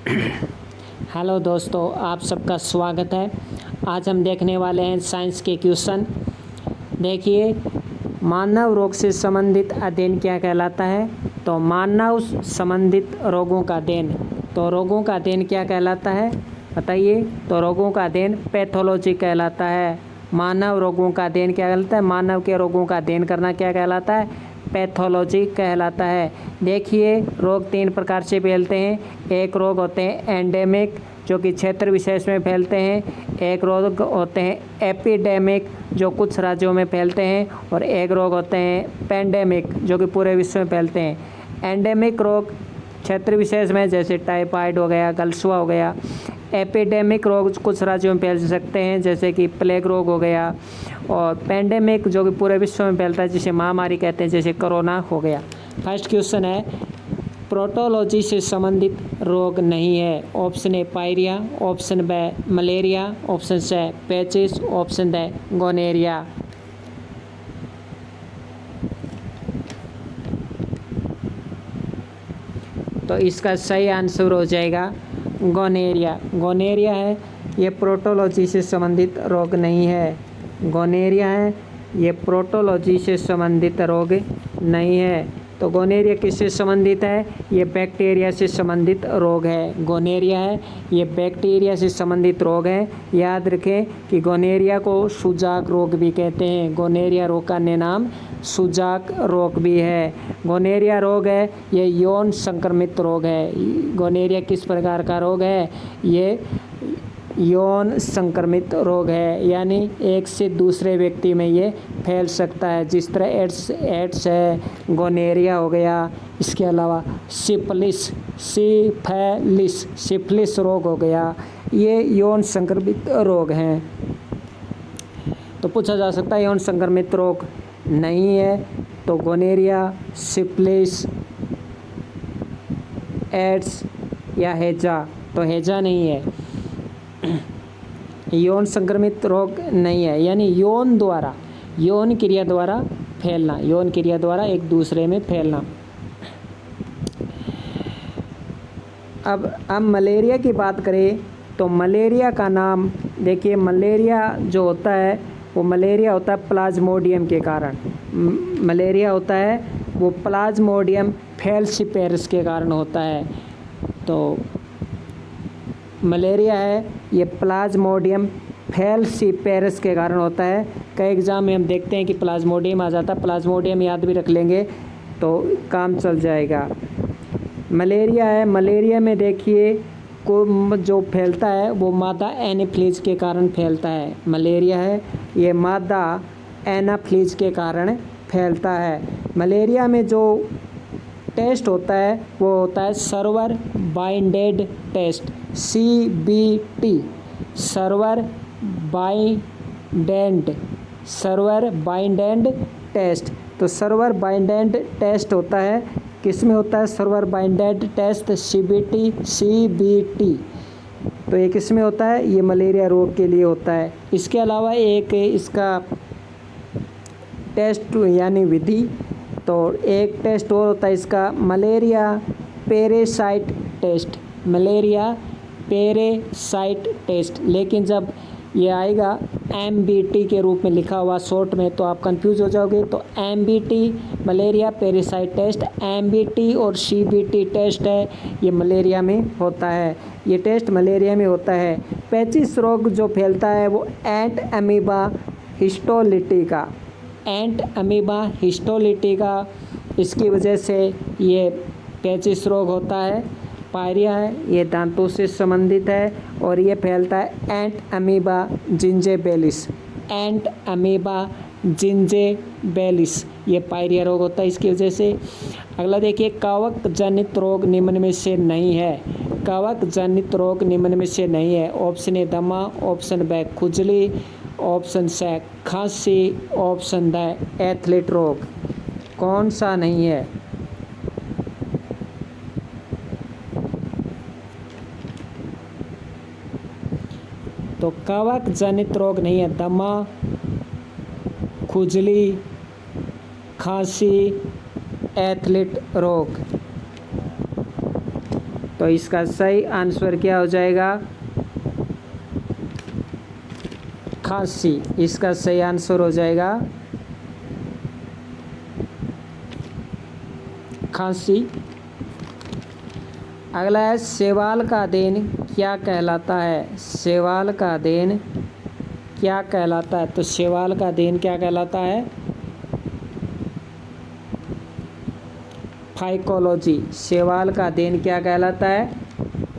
Hello दोस्तों, आप सबका स्वागत है। आज हम देखने वाले हैं साइंस के क्वेश्चन। देखिए, मानव रोग से संबंधित अध्ययन क्या कहलाता है? तो मानव संबंधित रोगों का अध्ययन। तो रोगों का अध्ययन क्या कहलाता है बताइए? तो रोगों का अध्ययन पैथोलॉजी कहलाता है। मानव रोगों का अध्ययन क्या कहलाता है? मानव के रोगों का अध्ययन करना क्या कहलाता है? पैथोलॉजी कहलाता है। देखिए, रोग 3 प्रकार से फैलते हैं। एक रोग होते हैं एंडेमिक, जो कि क्षेत्र विशेष में फैलते हैं। एक रोग होते हैं एपिडेमिक, जो कुछ राज्यों में फैलते हैं। और एक रोग होते हैं पेंडेमिक, जो कि पूरे विश्व में फैलते हैं। एंडेमिक रोग क्षेत्र विशेष में, जैसे टाइफाइड हो गया, गलसुआ हो गया। एपिडेमिक रोग कुछ राज्यों में फैल सकते हैं, जैसे कि प्लेग रोग हो गया। और पेंडेमिक जो कि पूरे विश्व में फैलता है, जिसे महामारी कहते हैं, जैसे कोरोना हो गया। फर्स्ट क्वेश्चन है, प्रोटोलॉजी से संबंधित रोग नहीं है। Option A pyorrhoea, option B malaria, option C पेचिस, ऑप्शन डी गोनेरिया। तो इसका सही आंसर हो जाएगा गोनेरिया। गोनेरिया है, ये प्रोटोलॉजी से संबंधित रोग नहीं है। गोनेरिया है, ये प्रोटोलॉजी से संबंधित रोग नहीं है। तो गोनेरिया किससे संबंधित है? ये बैक्टीरिया से संबंधित रोग है। गोनेरिया है, ये बैक्टीरिया से संबंधित रोग है। याद रखें कि गोनेरिया को सुजाक रोग भी कहते हैं। गोनेरिया रोग का अन्य नाम सुजाक रोग भी है। गोनेरिया रोग है, ये यौन संक्रमित रोग है। गोनेरिया किस प्रकार का रोग है? ये यौन संक्रमित रोग है, यानी एक से दूसरे व्यक्ति में ये फैल सकता है। जिस तरह एड्स है, गोनेरिया हो गया। इसके अलावा सिफिलिस रोग हो गया। ये यौन संक्रमित रोग हैं। तो पूछा जा सकता है यौन संक्रमित रोग नहीं है। तो गोनेरिया, सिफिलिस, एड्स या हैजा। तो हैजा नहीं है, यौन संक्रमित रोग नहीं है, यानी यौन क्रिया द्वारा फैलना, यौन क्रिया द्वारा एक दूसरे में फैलना। अब मलेरिया की बात करें तो मलेरिया का नाम देखिए, मलेरिया जो होता है वो मलेरिया होता है प्लाज्मोडियम के कारण। मलेरिया होता है वो प्लाज्मोडियम फैलसीपेरस के कारण होता है। तो मलेरिया है, ये प्लाज्मोडियम फैलसीपेरस के कारण होता है। कई एग्ज़ाम में हम देखते हैं कि प्लाज्मोडियम आ जाता है। प्लाज्मोडियम याद भी रख लेंगे तो काम चल जाएगा। मलेरिया है, मलेरिया में देखिए को जो फैलता है वो मादा एनाफ्लीज के कारण फैलता है। मलेरिया है, ये मादा एनाफ्लीज के कारण फैलता है। मलेरिया में जो टेस्ट होता है वो होता है server binded test, CBT, server binded test. तो सर्वर बाइंडेड टेस्ट होता है, किस में होता है सर्वर बाइंडेड टेस्ट? CBT। तो ये किस में होता है? ये मलेरिया रोग के लिए होता है। इसके अलावा एक इसका टेस्ट यानी विधि, तो एक टेस्ट और होता है इसका malaria parasite test, malaria parasite test. लेकिन जब ये आएगा MBT के रूप में लिखा हुआ शॉर्ट में तो आप कंफ्यूज हो जाओगे। तो MBT malaria parasite test, MBT और CBT टेस्ट है, ये मलेरिया में होता है। ये टेस्ट मलेरिया में होता है। पेचिस रोग जो फैलता है वो एंट अमीबा हिस्टोलिटिका, इसकी वजह से ये पेचिस रोग होता है। पायरिया है, ये दांतों से संबंधित है और ये फैलता है एंट अमीबा जिंजेबेलिस, ये पायरिया रोग होता है इसकी वजह से। अगला देखिए, कवक जनित रोग निम्न में से नहीं है। कवक जनित रोग निम्न में से नहीं है। ऑप्शन ए दमा, ऑप्शन बी खुजली, ऑप्शन सी खांसी, ऑप्शन डी एथलीट रोग। कौन सा नहीं है? तो कवक जनित रोग नहीं है। दमा, खुजली, खांसी, एथलीट रोग। तो इसका सही आंसर क्या हो जाएगा? खांसी। इसका सही आंसर हो जाएगा खांसी। अगला है शैवाल का अध्ययन क्या कहलाता है? शैवाल का अध्ययन क्या कहलाता है? तो शैवाल का अध्ययन क्या कहलाता है? फाइकोलॉजी। शैवाल का अध्ययन क्या कहलाता है?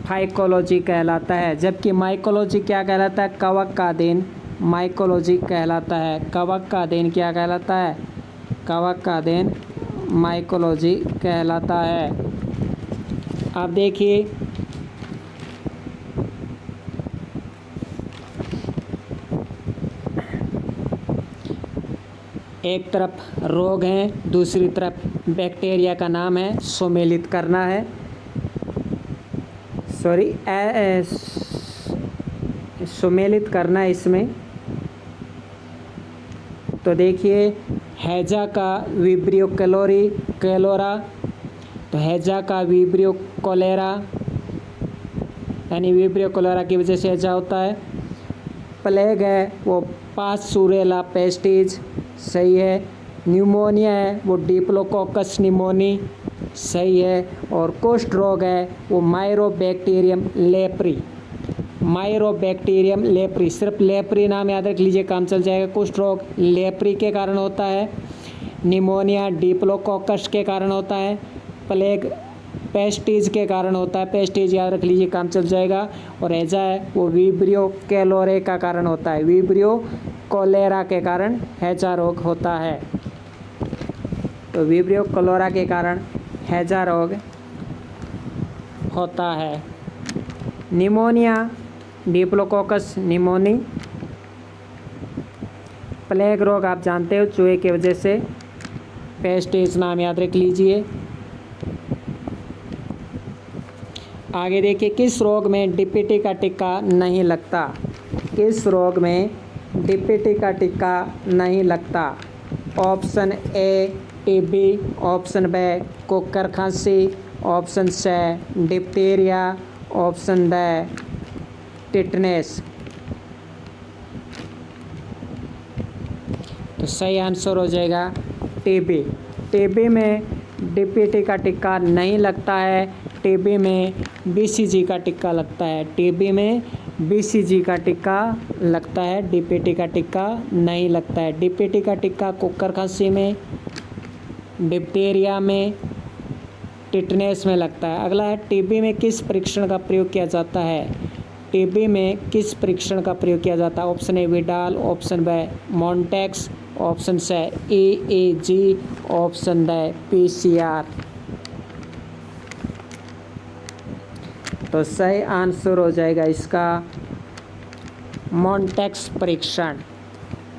फाइकोलॉजी कहलाता है। जबकि माइकोलॉजी क्या कहलाता है? कवक का अध्ययन माइकोलॉजी कहलाता है। कवक का अध्ययन क्या कहलाता है? कवक का अध्ययन माइकोलॉजी कहलाता है। अब देखिए एक तरफ रोग है, दूसरी तरफ बैक्टीरिया का नाम है सुमेलित करना है, सुमेलित करना है इसमें। तो देखिए हैजा का विब्रियो कैलोरा, तो हैजा का विब्रियो कोलेरा यानी विब्रियो कोलेरा की वजह से हैजा होता है। प्लेग है वो पासुरेला पेस्टिज, सही है। न्यूमोनिया है वो डिप्लोकोकस निमोनी, सही है। और कुष्ठ रोग है वो माइरोबैक्टीरियम लेप्री, माइरोबैक्टीरियम लेप्री। सिर्फ लेप्री नाम याद रख लीजिए, काम चल जाएगा। कुष्ठ रोग लेप्री के कारण होता है, निमोनिया डिप्लोकोकस के कारण होता है, प्लेग पेस्टिज के कारण होता है, पेस्टिज याद रख लीजिए, काम चल जाएगा। और हैजा है वो विब्रियो कैलोरे का कारण होता है, विब्रियो कोलेरा के कारण हैजा रोग होता है। तो विब्रियो कोलेरा के कारण हैजा रोग होता है। Pneumonia diplococcus pneumoniae. प्लेग रोग आप जानते हो चूहे की वजह से, पेस्टिज नाम याद रख लीजिए। आगे देखिए किस रोग में डीपीटी का टीका नहीं लगता? किस रोग में डीपीटी का टीका नहीं लगता? Option A TB, option B कुकर खांसी, option C diphtheria, option D tetanus. तो सही आंसर हो जाएगा टीबी। टीबी में डीपीटी का टीका नहीं लगता है, टीबी में बीसीजी का टीका लगता है। टीबी में बीसीजी का टीका लगता है, डीपीटी का टीका नहीं लगता है। डीपीटी का टीका कुकर खांसी में, डिप्थीरिया में, टिटनेस में लगता है। अगला है टीबी में किस परीक्षण का प्रयोग किया जाता है? टीबी में किस परीक्षण का प्रयोग किया जाता है? Option A Widal, option B Mantoux, option C EEG, option D PCR। तो सही आंसर हो जाएगा इसका मॉन्टेक्स परीक्षण।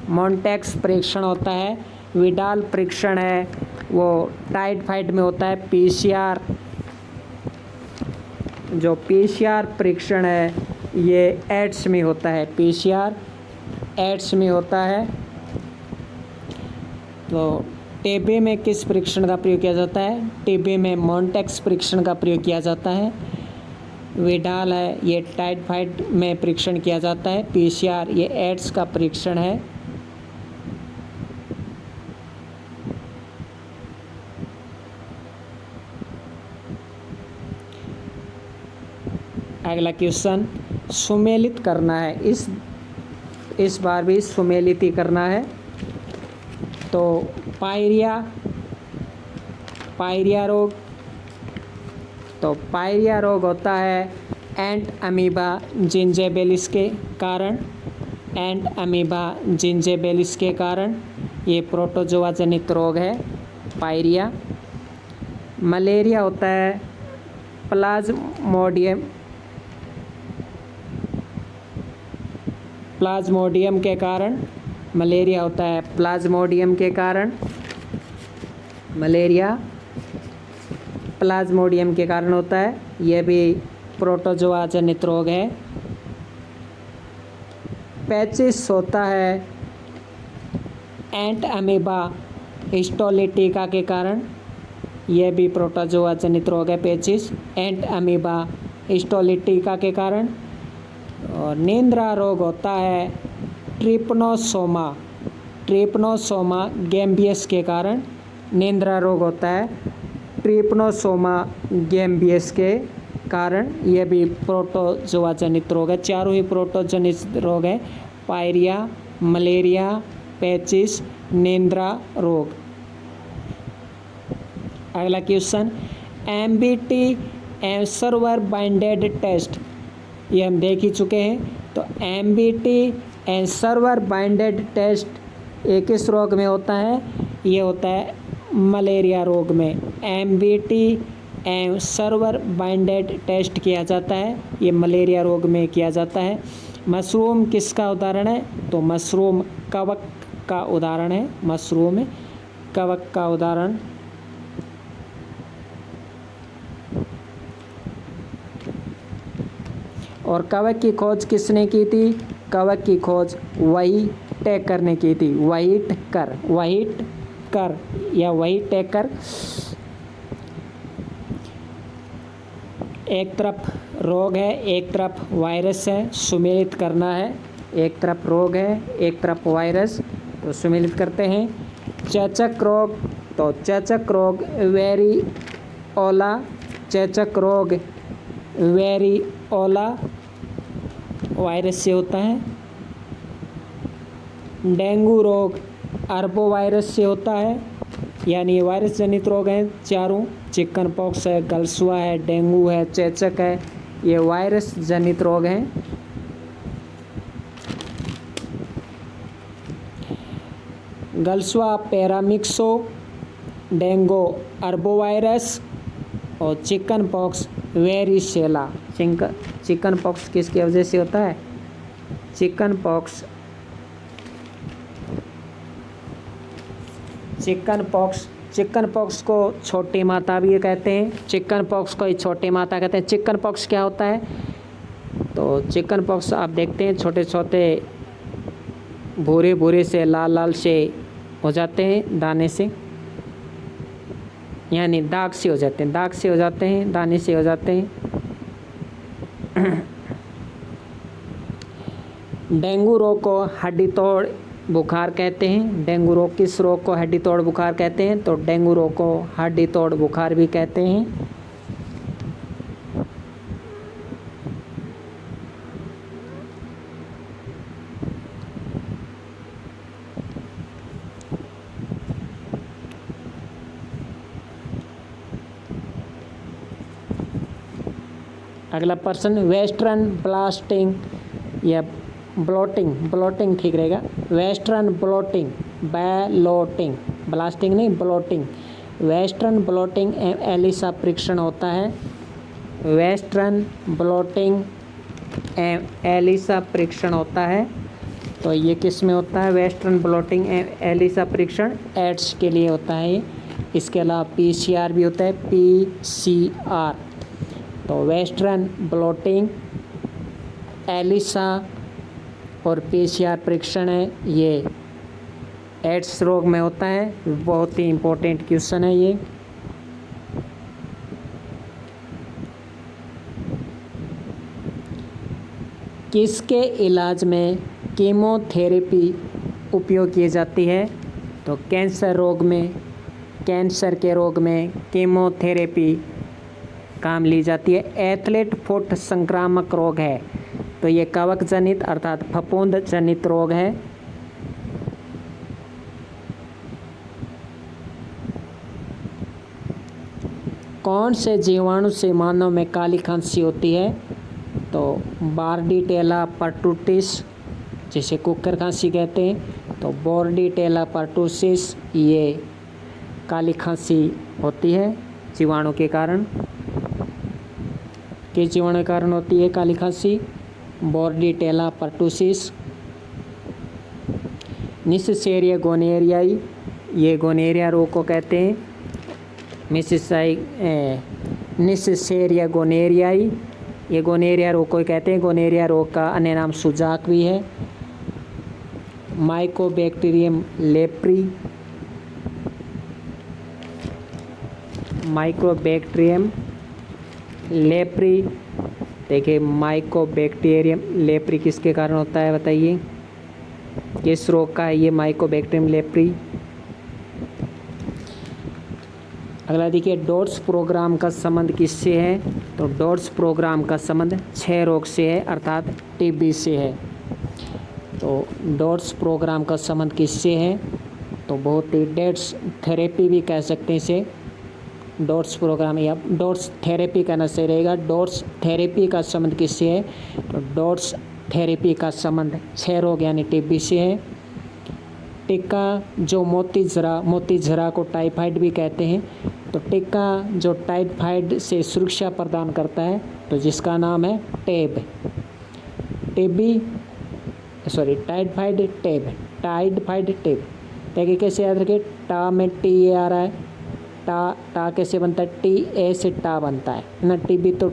मॉन्टेक्स परीक्षण होता है। विडाल परीक्षण है वो टाइफाइड में होता है। PCR, जो PCR परीक्षण है ये एड्स में होता है। PCR एड्स में होता है। तो टीबी में किस परीक्षण का प्रयोग किया जाता है? टीबी में मॉन्टेक्स परीक्षण का प्रयोग किया जाता है। विडाल है ये टाइफाइड में परीक्षण किया जाता है। PCR ये एड्स का परीक्षण है। अगला क्वेश्चन सुमेलित करना है, इस बार भी सुमेलित ही करना है। तो पायरिया रोग, तो पायरिया रोग होता है एंट अमीबा जिंजेबेलिस के कारण, एंट अमीबा जिंजेबेलिस के कारण ये प्रोटोजोआ जनित रोग है पायरिया। मलेरिया होता है प्लाज्मोडियम के कारण, मलेरिया होता है प्लाज्मोडियम के कारण, मलेरिया प्लाज्मोडियम के कारण होता है। यह भी प्रोटोजोआ जनित रोग है। पैचिस होता है एंट अमीबा हिस्टोलिटिका के कारण, यह भी प्रोटोजोआ जनित रोग है। पेचिश एंट अमीबा हिस्टोलिटिका के कारण। और नींद्रा रोग होता है ट्रिपनोसोमा गैम्बियस के कारण। नींद्रा रोग होता है ट्रिपनोसोमा गैम्बियस के कारण। यह भी प्रोटोजोआ जनित रोग है। चारों ही प्रोटोजनित रोग है। पायरिया, मलेरिया, पेचिश, नींद्रा रोग। अगला question, MBT M server binded test, ये हम देख ही चुके हैं। तो MBT and server binded test ये किस रोग में होता है? ये होता है मलेरिया रोग में। MBT M server binded test किया जाता है, ये मलेरिया रोग में किया जाता है। मशरूम किसका उदाहरण है? तो मशरूम कवक का उदाहरण है। मशरूम कवक का उदाहरण। और कवक की खोज किसने की थी? कवक की खोज व्हाइटेकर ने की थी। व्हाइटकर या व्हाइटेकर। एक तरफ रोग है, एक तरफ वायरस है, सुमेलित करना है। एक तरफ रोग है, एक तरफ वायरस, तो सुमेलित करते हैं। चेचक रोग, तो चेचक रोग वेरिओला, चेचक रोग वेरिओला वायरस से होता है। डेंगू रोग अरबो वायरस से होता है, यानी ये वायरस जनित रोग हैं चारों। चिकन पॉक्स है, गलसुआ है, डेंगू है, चेचक है, ये वायरस जनित रोग हैं। गलसुआ पैरामिक्सो, डेंगू अरबोवायरस और chicken pox varicella. Chicken pox किसकी वजह से होता है? चिकन पॉक्स को छोटी माता भी कहते हैं। चिकन पॉक्स को ही छोटी माता कहते हैं। चिकन पॉक्स क्या होता है? तो चिकन पॉक्स आप देखते हैं छोटे छोटे भूरे भूरे से लाल लाल से हो जाते हैं, दाने से, यानी दाग से हो जाते हैं, दाने से हो जाते हैं। डेंगू रोग को हड्डी तोड़ बुखार कहते हैं। डेंगू रोग किस रोग को हड्डी तोड़ बुखार कहते हैं? तो डेंगू रोग को हड्डी तोड़ बुखार भी कहते हैं। अगला प्रश्न, वेस्टर्न ब्लास्टिंग या ब्लोटिंग ठीक रहेगा। वेस्टर्न ब्लास्टिंग नहीं, ब्लोटिंग। वेस्टर्न ब्लोटिंग एलिसा परीक्षण होता है। वेस्टर्न ब्लोटिंग एलिसा परीक्षण होता है। तो ये किस में होता है? वेस्टर्न ब्लोटिंग एलिसा परीक्षण एड्स के लिए होता है ये। इसके अलावा PCR भी होता है, PCR। तो वेस्टर्न ब्लोटिंग एलिसा और PCR परीक्षण है, ये एड्स रोग में होता है। बहुत ही इम्पोर्टेंट क्वेश्चन है ये। किसके इलाज में कीमोथेरेपी उपयोग की जाती है? तो कैंसर के रोग में कीमोथेरेपी काम ली जाती है। एथलीट फुट संक्रामक रोग है, तो ये कवक जनित अर्थात फफूंद जनित रोग है। कौन से जीवाणु से मानव में काली खांसी होती है? तो बार्डीटेला पर्टुसिस, जिसे कुकर खांसी कहते हैं। तो बार्डीटेला पर्टुसिस ये काली खांसी होती है जीवाणु के कारण। किस जीवाणु के कारण होती है काली खांसी? बार्डीटेला पर्टुसिस। निसेरिया गोनेरियाई, ये गोनेरिया रोग को कहते हैं। निसेरिया गोनेरियाई, ये गोनेरिया रोग को कहते हैं। गोनेरिया रोग का अन्य नाम सुजाक भी है। Mycobacterium leprae, Mycobacterium leprae. देखिए माइकोबैक्टीरियम लेप्री किसके कारण होता है बताइए, किस रोग का है ये माइकोबैक्टीरियम लेप्री। अगला देखिए डॉट्स प्रोग्राम का संबंध किससे है, तो डॉट्स प्रोग्राम का संबंध क्षय रोग से है अर्थात टीबी से है। तो डॉट्स प्रोग्राम का संबंध किससे है, तो बहुत ही डॉट्स थेरेपी भी कह सकते हैं इसे, डॉट्स प्रोग्राम या डॉट्स थेरेपी कहना सही रहेगा। डॉट्स थेरेपी का संबंध किससे है, तो डॉट्स थेरेपी का संबंध क्षय रोग यानी टीबी से है। टीका जो मोतीझरा को टाइफाइड भी कहते हैं, तो टीका जो टाइफाइड से सुरक्षा प्रदान करता है तो जिसका नाम है टेब। टाइफाइड टेब। देखिए कैसे याद रखिए, टा में टी ए आ रहा है, टा कैसे बनता है, टी ए से टा बनता है ना। टीबी तो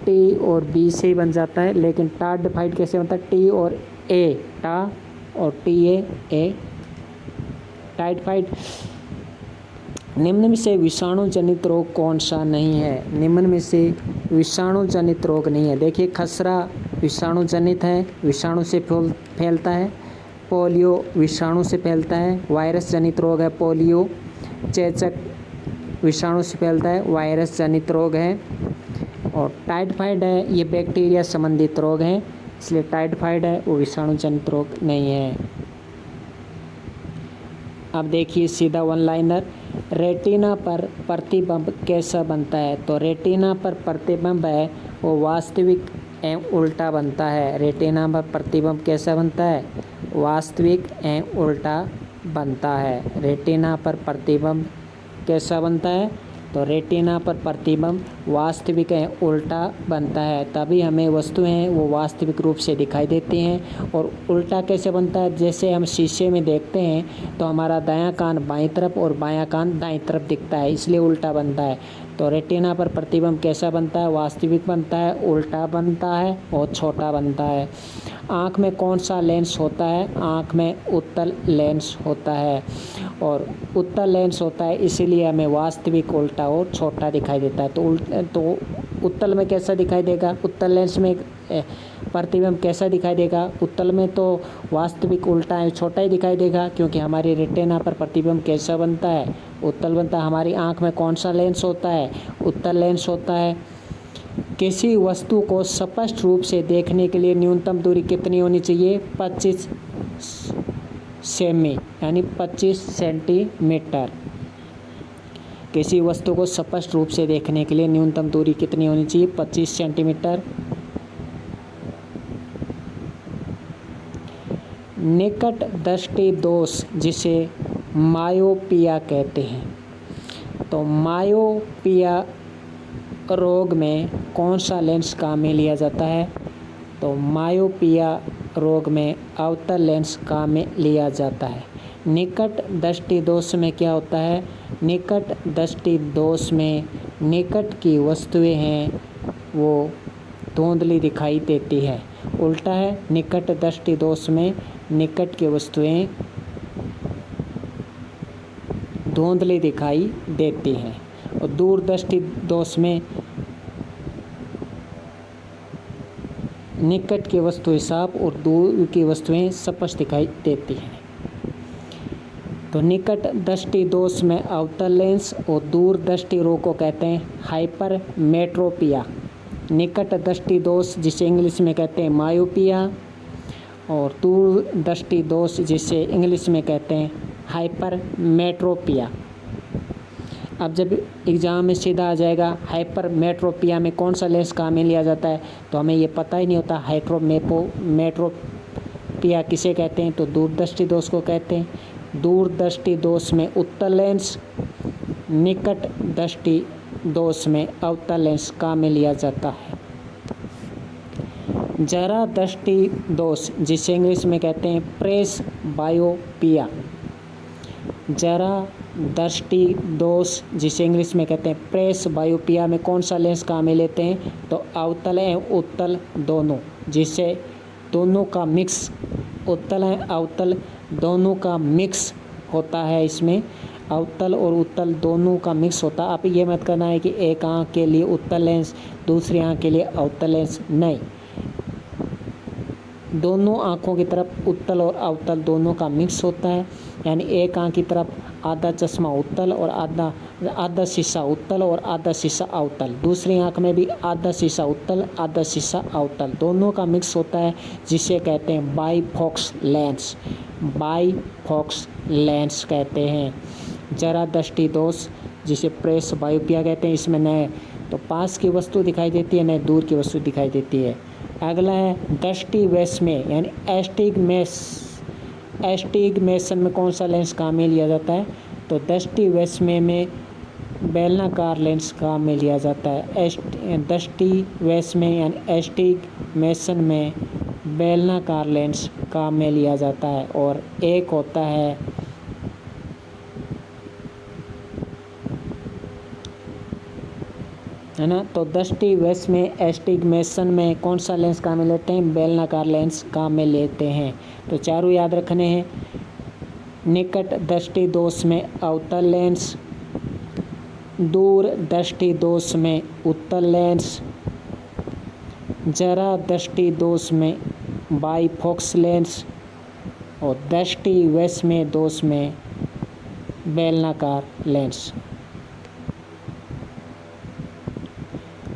टी और बी से ही बन जाता है, लेकिन टाइफाइड कैसे बनता है, टी और ए टा और टी ए टाइफाइड। निम्न में से विषाणु जनित रोग कौन सा नहीं है, निम्न में से विषाणु जनित रोग नहीं है। देखिए खसरा विषाणु जनित है, विषाणु से फैलता है। पोलियो विषाणु से फैलता है, वायरस जनित रोग है पोलियो। चेचक विषाणु से फैलता है, वायरस जनित रोग है। और टाइफाइड है ये बैक्टीरिया संबंधित रोग है, इसलिए टाइफाइड है वो विषाणु जनित रोग नहीं है। अब देखिए सीधा वन लाइनर, रेटिना पर प्रतिबिंब कैसा बनता है, तो रेटिना पर प्रतिबिंब है वो वास्तविक एवं उल्टा बनता है। रेटिना पर प्रतिबिंब कैसा बनता है, वास्तविक एवं उल्टा बनता है। रेटिना पर प्रतिबिंब कैसा बनता है, तो रेटिना पर प्रतिबिंब वास्तविक एवं उल्टा बनता है, तभी हमें वस्तुएं वो वास्तविक रूप से दिखाई देती हैं। और उल्टा कैसे बनता है, जैसे हम शीशे में देखते हैं तो हमारा दायां कान बाईं तरफ और बायां कान दाईं तरफ दिखता है, इसलिए उल्टा बनता है। तो रेटिना पर प्रतिबिंब कैसा बनता है, वास्तविक बनता है, उल्टा बनता है और छोटा बनता है। आँख में कौन सा लेंस होता है, आँख में उत्तल लेंस होता है, और उत्तल लेंस होता है इसीलिए हमें वास्तविक उल्टा और छोटा दिखाई देता है। तो उत्तल में कैसा दिखाई देगा, उत्तल लेंस में प्रतिबिंब कैसा दिखाई देगा, उत्तल में तो वास्तविक उल्टा है छोटा ही दिखाई देगा, क्योंकि हमारी रेटिना पर प्रतिबिंब कैसा बनता है, उत्तल बनता है। हमारी आँख में कौन सा लेंस होता है, उत्तल लेंस होता है। किसी वस्तु को स्पष्ट रूप से देखने के लिए न्यूनतम दूरी कितनी होनी चाहिए, 25 सेमी यानी 25 सेंटीमीटर। किसी वस्तु को स्पष्ट रूप से देखने के लिए न्यूनतम दूरी कितनी होनी चाहिए, 25 सेंटीमीटर। निकट दृष्टि दोष जिसे मायोपिया कहते हैं, तो मायोपिया रोग में कौन सा लेंस काम में लिया जाता है, तो मायोपिया रोग में अवतल लेंस काम में लिया जाता है। निकट दृष्टि दोष में क्या होता है, निकट दृष्टि दोष में निकट की वस्तुएं हैं वो धुंधली दिखाई देती है। उल्टा है, निकट दृष्टि दोष में निकट की वस्तुएं धुंधली दिखाई देती हैं, और दूर दृष्टि दोष में निकट की वस्तुएं साफ और दूर की वस्तुएं स्पष्ट दिखाई देती हैं। तो निकट दृष्टि दोष में अवतल लेंस और दूर दृष्टि रोग को कहते हैं हाइपरमेट्रोपिया। निकट दृष्टि दोष जिसे इंग्लिश में कहते हैं मायोपिया, और दूर दृष्टि दोष जिसे इंग्लिश में कहते हैं हाइपरमेट्रोपिया। अब जब एग्ज़ाम में सीधा आ जाएगा हाइपरमेट्रोपिया में कौन सा लेंस काम में लिया जाता है, तो हमें ये पता ही नहीं होता मेट्रोपिया किसे कहते हैं, तो दूरदृष्टि दोष को कहते हैं। दूरदृष्टि दोष में उत्तल लेंस, निकट दृष्टि दोष में अवतल लेंस काम में लिया जाता है। जरा दृष्टि दोष जिसे इंग्लिश में कहते हैं प्रेस बायोपिया। जरा दृष्टि दोष जिसे इंग्लिश में कहते हैं प्रेस बायोपिया में कौन सा लेंस काम में लेते हैं, तो अवतल एवं उत्तल दोनों, जिसे दोनों का मिक्स, उत्तल एवं अवतल दोनों का मिक्स होता है। इसमें अवतल और उत्तल दोनों का मिक्स होता है। आप ये मत करना है कि एक आँख के लिए उत्तल लेंस, दूसरी आँख के लिए अवतल लेंस, नहीं, दोनों आँखों की तरफ उत्तल और अवतल दोनों का मिक्स होता है। यानी एक आँख की तरफ आधा चश्मा उत्तल और आधा शीशा उत्तल और आधा शीशा अवतल, दूसरी आँख में भी आधा शीशा उत्तल आधा शीशा अवतल दोनों का मिक्स होता है, जिसे कहते हैं बाईफोक्स लेंस। बाईफोक्स लेंस कहते हैं। जरा दृष्टि दोष जिसे प्रेस बायोपिया कहते हैं, इसमें न तो पास की वस्तु दिखाई देती है न दूर की वस्तु दिखाई देती है। अगला है दृष्टि वैषम्य यानी एस्टिग्मेशन में कौन सा लेंस काम में लिया जाता है? तो दृष्टि वैषम्य में बेलनाकार लेंस काम में लिया जाता है। दृष्टि वैषम्य यानी एस्टिग्मेशन में बेलनाकार लेंस काम में लिया जाता है। और एक होता है ना, तो दृष्टि वैषम्य में एस्टिग्मेशन में कौन सा लेंस काम में लेते हैं? बेलनाकार लेंस काम में लेते हैं। तो चारों याद रखने हैं। निकट दृष्टि दोष में अवतल लेंस, दूर दृष्टि दोष में उत्तल लेंस, जरा दृष्टि दोष में बाईफोक्स लेंस और दृष्टि वैषम्य दोष में बेलनाकार लेंस।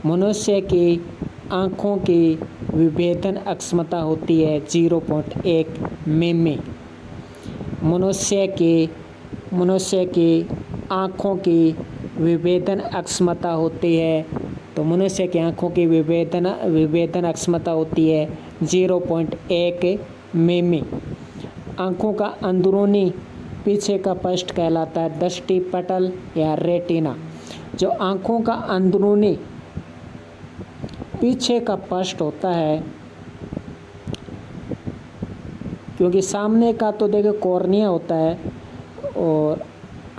मनुष्य की आँखों की विभेदन अक्षमता होती है 0.1 मिमी। मनुष्य की आँखों की विभेदन अक्षमता होती है, तो मनुष्य की आँखों की विभेदन अक्षमता होती है 0.1 मिमी। आँखों का अंदरूनी पीछे का पृष्ठ कहलाता है दृष्टि पटल या रेटिना। जो आँखों का अंदरूनी पीछे का पृष्ठ होता है, क्योंकि सामने का तो देखो कॉर्निया होता है और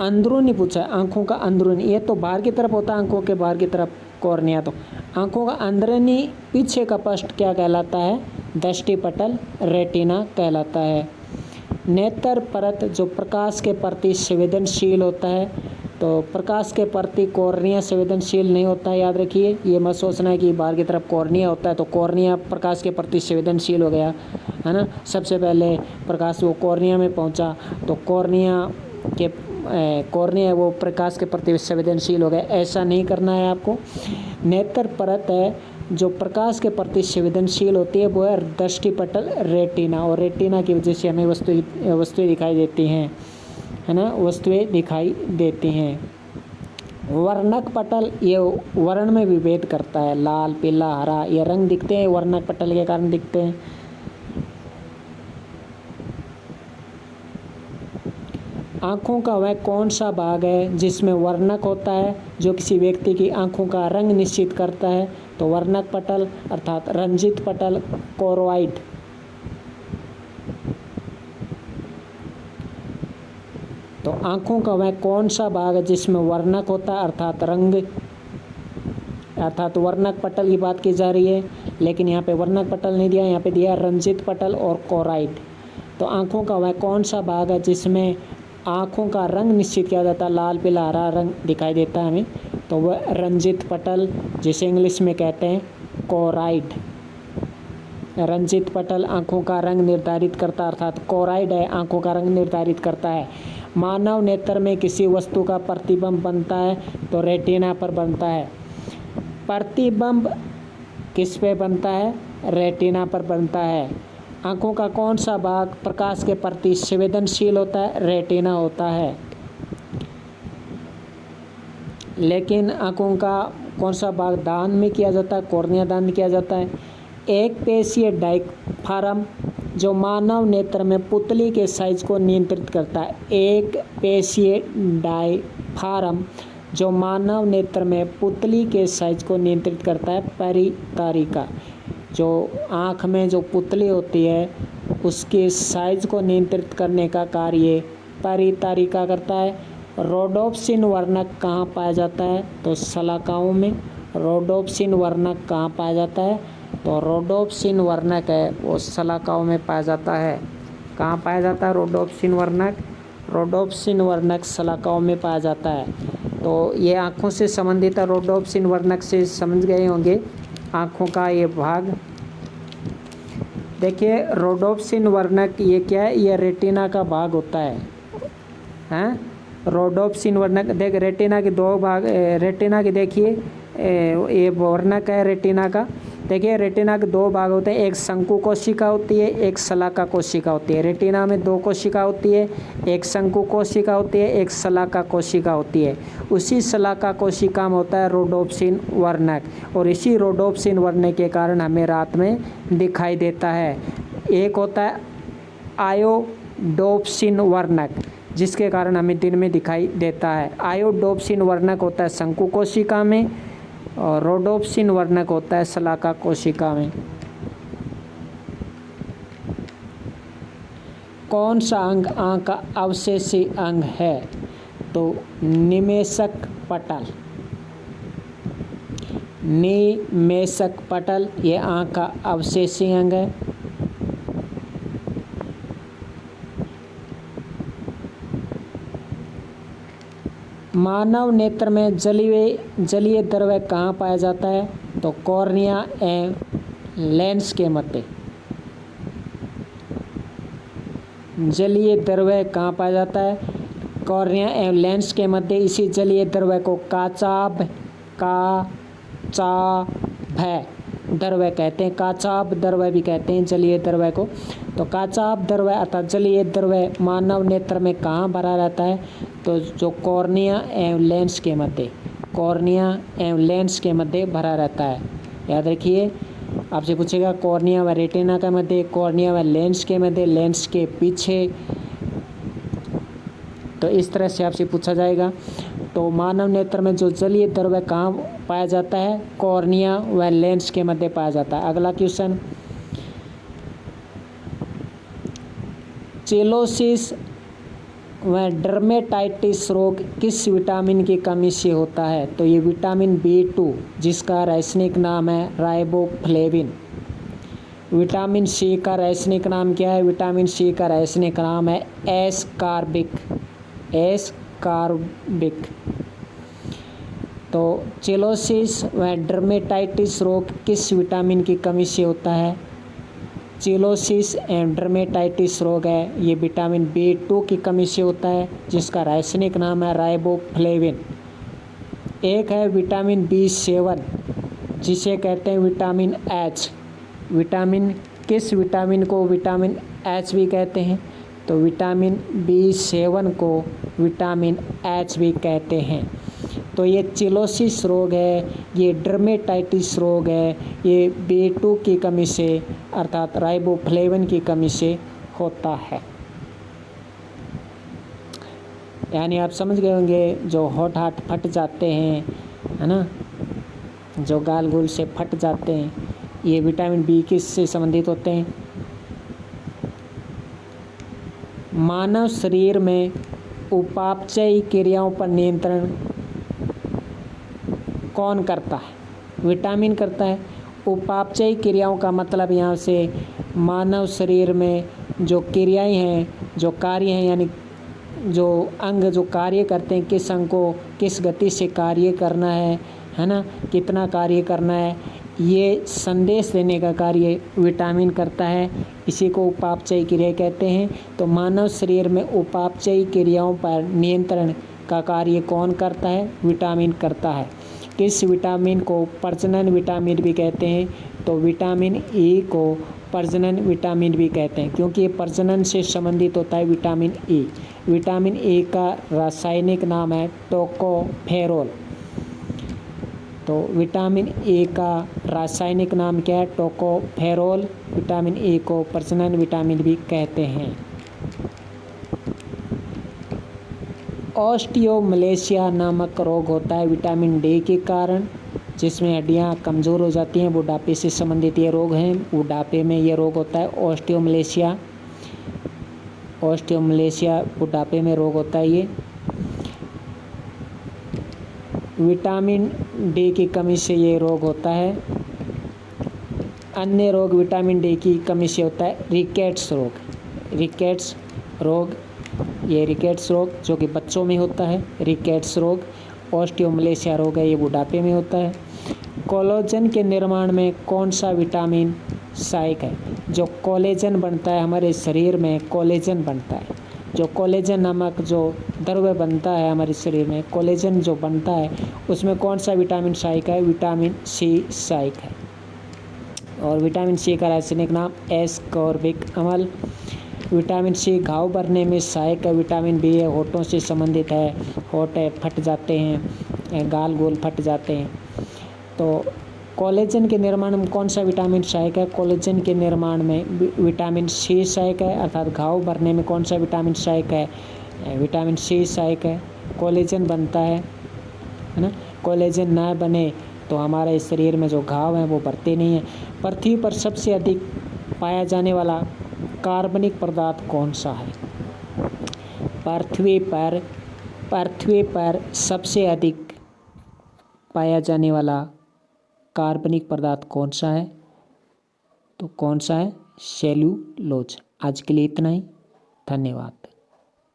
अंदरूनी पूछा है, आँखों का अंदरूनी, ये तो बाहर की तरफ होता है, आँखों के बाहर की तरफ कॉर्निया, तो आँखों का अंदरूनी पीछे का पृष्ठ क्या कहलाता है? दृष्टि पटल रेटिना कहलाता है। नेत्र परत जो प्रकाश के प्रति संवेदनशील होता है, तो प्रकाश के प्रति कॉर्निया संवेदनशील नहीं होता है, याद रखिए। ये मत सोचना है कि बाहर की तरफ कॉर्निया होता है तो कॉर्निया प्रकाश के प्रति संवेदनशील हो गया, है ना। सबसे पहले प्रकाश वो कॉर्निया में पहुंचा तो कॉर्निया वो प्रकाश के प्रति संवेदनशील हो गया, ऐसा नहीं करना है आपको। नेत्र परत है जो प्रकाश के प्रति संवेदनशील होती है, वो है दृष्टि पटल रेटिना, और रेटिना की वजह से हमें वस्तुएं दिखाई देती हैं, है ना, वस्तुएं दिखाई देती हैं। वर्णक पटल ये वर्ण में विभेद करता है, लाल पीला हरा ये रंग दिखते हैं, वर्णक पटल के कारण दिखते हैं। आँखों का वह कौन सा भाग है जिसमें वर्णक होता है जो किसी व्यक्ति की आँखों का रंग निश्चित करता है? तो वर्णक पटल अर्थात रंजित पटल, कोरोइड। तो आँखों का वह कौन सा भाग है जिसमें वर्णक होता है अर्थात वर्णक पटल की बात की जा रही है, लेकिन यहाँ पे वर्णक पटल नहीं दिया, यहाँ पे दिया रंजित पटल और कोराइड। तो आँखों का वह कौन सा भाग है जिसमें आँखों का रंग निश्चित किया जाता है, लाल पीला हरा रंग दिखाई देता है हमें, तो वह रंजित पटल जिसे इंग्लिश में कहते हैं कोराइड। रंजित पटल आँखों का रंग निर्धारित करता है, अर्थात कोराइड है आँखों का रंग निर्धारित करता है। मानव नेत्र में किसी वस्तु का प्रतिबिंब बनता है तो रेटिना पर बनता है। प्रतिबिंब किस पे बनता है? रेटिना पर बनता है। आँखों का कौन सा भाग प्रकाश के प्रति संवेदनशील होता है? रेटिना होता है। लेकिन आँखों का कौन सा भाग दान में किया जाता है? कॉर्निया दान में किया जाता है। एक पेशीय डायफ्राम जो मानव नेत्र में पुतली के साइज को नियंत्रित करता है। एक पेशीय डायफ्राम जो मानव नेत्र में पुतली के साइज को नियंत्रित करता है। परितारिका जो आँख में जो पुतली होती है उसके साइज को नियंत्रित करने का कार्य परितारिका करता है। रोडोप्सिन वर्णक कहाँ पाया जाता है? तो शलाकाओं में। रोडोप्सिन वर्णक कहाँ पाया जाता है? तो रोडोप्सिन वर्णक है वो शलाकाओं में पाया जाता है। कहाँ पाया जाता है रोडोप्सिन वर्णक? रोडोप्सिन वर्णक शलाकाओं में पाया जाता है। तो ये आँखों से संबंधित है। रोडोप्सिन वर्णक से समझ गए होंगे आँखों का ये भाग। देखिए रोडोप्सिन वर्णक ये क्या है, ये रेटिना का भाग होता है। हैं रोडोप्सिन वर्णक देख रेटिना के दो भाग, रेटिना के देखिए ये वर्णक है रेटिना का। देखिए रेटिना के दो भाग होते हैं, एक शंकु कोशिका होती है, एक शलाका कोशिका होती है। रेटिना में दो कोशिका होती है, एक शंकु कोशिका होती है, एक शलाका कोशिका होती है। उसी शलाका कोशिका में होता है रोडोप्सिन वर्णक, और इसी रोडोप्सिन वर्णक के कारण हमें रात में दिखाई देता है। एक होता है आयोडोप्सिन वर्णक, जिसके कारण हमें दिन में दिखाई देता है। आयोडोप्सिन वर्णक होता है शंकु कोशिका में, और रोडोप्सिन वर्णक होता है शलाका कोशिका में। कौन सा अंग आँख का अवशेषी अंग है? तो निमेषक पटल। निमेषक पटल ये आँख का अवशेषी अंग है। मानव नेत्र में जलीय द्रव्य कहाँ पाया जाता है? तो कॉर्निया एवं लेंस के मध्य। जलीय द्रव्य कहाँ पाया जाता है? कॉर्निया एवं लेंस के मध्य। इसी जलीय द्रव्य को काचाभ द्रव्य कहते हैं। काचाभ द्रव्य भी कहते हैं जलीय द्रव्य को। तो काचाभ द्रव्य अर्थात जलीय द्रव्य मानव नेत्र में कहाँ भरा रहता है? तो जो कॉर्निया एवं लेंस के मध्य, कॉर्निया एवं लेंस के मध्य भरा रहता है। याद रखिए, आपसे पूछेगा कॉर्निया व रेटिना के मध्य, कॉर्निया व लेंस के मध्य, लेंस के पीछे। तो इस तरह से आपसे पूछा जाएगा। तो मानव नेत्र में जो जलीय द्रव्य कहाँ पाया जाता है? कॉर्निया व लेंस के मध्य पाया जाता है। अगला क्वेश्चन, चेलोसिस व डर्मेटाइटिस रोग किस विटामिन की कमी से होता है? तो ये विटामिन B2, जिसका रासायनिक नाम है राइबोफ्लेविन। विटामिन सी का रासायनिक नाम क्या है? विटामिन सी का रासायनिक नाम है एस्कार्बिक। तो चेलोसिस व डर्मेटाइटिस रोग किस विटामिन की कमी से होता है? चेलोसिस एंड डर्मेटाइटिस रोग है ये विटामिन B2 की कमी से होता है, जिसका रासायनिक नाम है राइबोफ्लेविन। एक है विटामिन B7, जिसे कहते हैं विटामिन H। विटामिन किस विटामिन को विटामिन H भी कहते हैं? तो विटामिन B7 को विटामिन H भी कहते हैं। तो ये चेलोसिस रोग है, ये डर्मेटाइटिस रोग है, ये B2 की कमी से अर्थात राइबोफ्लेविन की कमी से होता है। यानी आप समझ गए होंगे, जो होठ हाथ फट जाते हैं, है ना, जो गाल गुल से फट जाते हैं, ये विटामिन B किस से संबंधित होते हैं? मानव शरीर में उपापचयी क्रियाओं पर नियंत्रण कौन करता है? विटामिन करता है। उपापचयी क्रियाओं का मतलब यहाँ से मानव शरीर में जो क्रियाएं हैं, जो कार्य हैं, यानी जो अंग जो कार्य करते हैं, किस अंग को किस गति से कार्य करना है ना, कितना कार्य करना है, ये संदेश देने का कार्य विटामिन करता है। इसी को उपापचयी क्रिया कहते हैं। तो मानव शरीर में उपापचयी क्रियाओं पर नियंत्रण का कार्य कौन करता है? विटामिन करता है। किस विटामिन को प्रजनन विटामिन भी कहते हैं? तो विटामिन E को प्रजनन विटामिन भी कहते हैं, क्योंकि ये प्रजनन से संबंधित होता है विटामिन E। विटामिन E का रासायनिक नाम है टोकोफेरोल। तो विटामिन E का रासायनिक नाम क्या है? टोकोफेरोल। विटामिन E को प्रजनन विटामिन भी कहते हैं। ऑस्टियोमलेशिया नामक रोग होता है विटामिन D के कारण, जिसमें हड्डियां कमज़ोर हो जाती हैं। बुढ़ापे से संबंधित ये रोग हैं, बुढ़ापे में ये रोग होता है ऑस्टियोमलेशिया। ऑस्टियोमलेशिया बुढ़ापे में रोग होता है ये। विटामिन D की कमी से ये रोग होता है। अन्य रोग विटामिन D की कमी से होता है रिकेट्स रोग। रिकेट्स रोग ये रिकेट्स रोग जो कि बच्चों में होता है, रिकेट्स रोग। ऑस्टियोमलेशिया रोग है, ये बुढ़ापे में होता है। कोलेजन के निर्माण में कौन सा विटामिन सहायक है? जो कोलेजन बनता है हमारे शरीर में, कोलेजन बनता है, जो कोलेजन नामक जो द्रव्य बनता है हमारे शरीर में, कोलेजन जो बनता है उसमें कौन सा विटामिन सहायक है? विटामिन सी सहायक है। और विटामिन सी का रासायनिक नाम एस्कॉर्बिक अम्ल। विटामिन सी घाव भरने में सहायक है। विटामिन बी है, होठों से संबंधित है, होठ फट जाते हैं, गाल गोल फट जाते हैं। तो कोलेजन के निर्माण में कौन सा विटामिन सहायक है? कोलेजन के निर्माण में विटामिन सी सहायक है, अर्थात घाव भरने में कौन सा विटामिन सहायक है? विटामिन सी सहायक है। कोलेजन बनता है ना। कोलेजन ना बने तो हमारे शरीर में जो घाव हैं वो भरते नहीं हैं। पृथ्वी पर सबसे अधिक पाया जाने वाला कार्बनिक पदार्थ कौन सा है? पृथ्वी पर सबसे अधिक पाया जाने वाला कार्बनिक पदार्थ कौन सा है? तो कौन सा है? सेल्यूलोज। आज के लिए इतना ही। धन्यवाद।